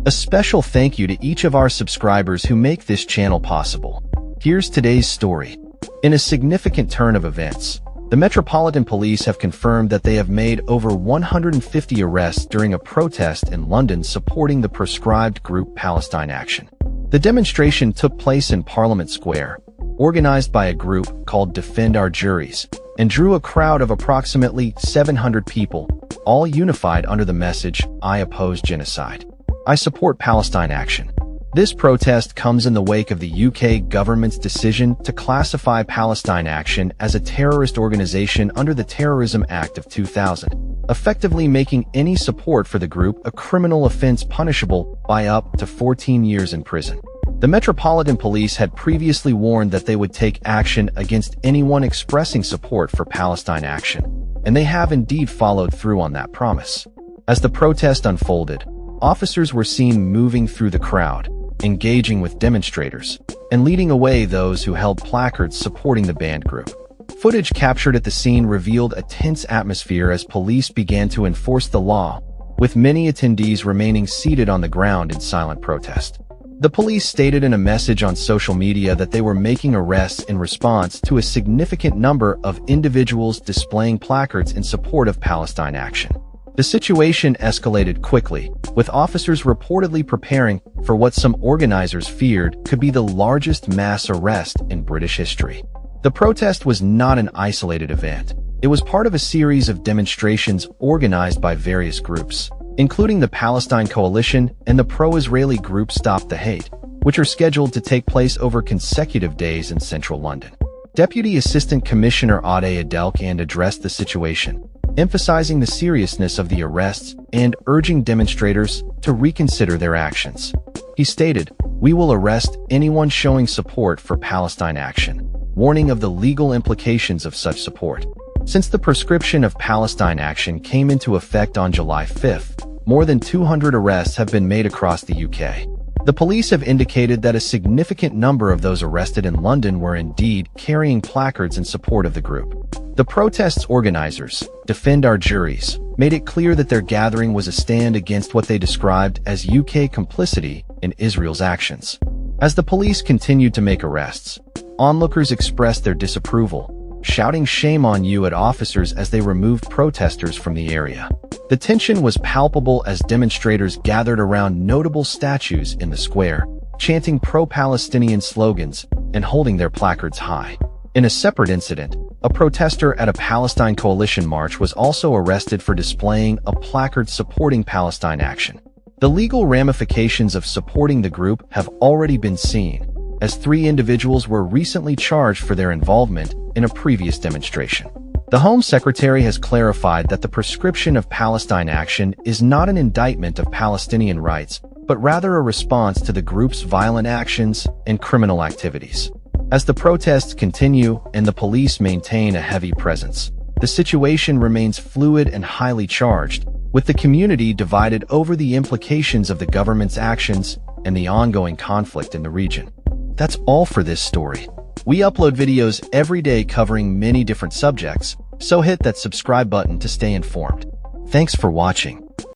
A special thank you to each of our subscribers who make this channel possible. Here's today's story. In a significant turn of events, the Metropolitan Police have confirmed that they have made over 150 arrests during a protest in London supporting the proscribed group Palestine Action. The demonstration took place in Parliament Square, organized by a group called Defend Our Juries, and drew a crowd of approximately 700 people, all unified under the message, "I oppose genocide. I support Palestine Action." This protest comes in the wake of the UK government's decision to classify Palestine Action as a terrorist organization under the Terrorism Act of 2000, effectively making any support for the group a criminal offense punishable by up to 14 years in prison. The Metropolitan Police had previously warned that they would take action against anyone expressing support for Palestine Action, and they have indeed followed through on that promise. As the protest unfolded, officers were seen moving through the crowd, engaging with demonstrators, and leading away those who held placards supporting the banned group. Footage captured at the scene revealed a tense atmosphere as police began to enforce the law, with many attendees remaining seated on the ground in silent protest. The police stated in a message on social media that they were making arrests in response to a significant number of individuals displaying placards in support of Palestine Action. The situation escalated quickly, with officers reportedly preparing for what some organizers feared could be the largest mass arrest in British history. The protest was not an isolated event. It was part of a series of demonstrations organized by various groups, including the Palestine Coalition and the pro-Israeli group Stop the Hate, which are scheduled to take place over consecutive days in central London. Deputy Assistant Commissioner Ade Adelkand addressed the situation, emphasizing the seriousness of the arrests and urging demonstrators to reconsider their actions. He stated, "We will arrest anyone showing support for Palestine Action," warning of the legal implications of such support. Since the proscription of Palestine Action came into effect on July 5th, more than 200 arrests have been made across the UK. The police have indicated that a significant number of those arrested in London were indeed carrying placards in support of the group. The protest's organizers, Defend Our Juries, made it clear that their gathering was a stand against what they described as UK complicity in Israel's actions. As the police continued to make arrests, onlookers expressed their disapproval, shouting "Shame on you" at officers as they removed protesters from the area. The tension was palpable as demonstrators gathered around notable statues in the square, chanting pro-Palestinian slogans and holding their placards high. In a separate incident, a protester at a Palestine Coalition march was also arrested for displaying a placard supporting Palestine Action. The legal ramifications of supporting the group have already been seen, as 3 individuals were recently charged for their involvement in a previous demonstration. The Home Secretary has clarified that the proscription of Palestine Action is not an indictment of Palestinian rights, but rather a response to the group's violent actions and criminal activities. As the protests continue and the police maintain a heavy presence, the situation remains fluid and highly charged, with the community divided over the implications of the government's actions and the ongoing conflict in the region. That's all for this story. We upload videos every day covering many different subjects, so hit that subscribe button to stay informed. Thanks for watching.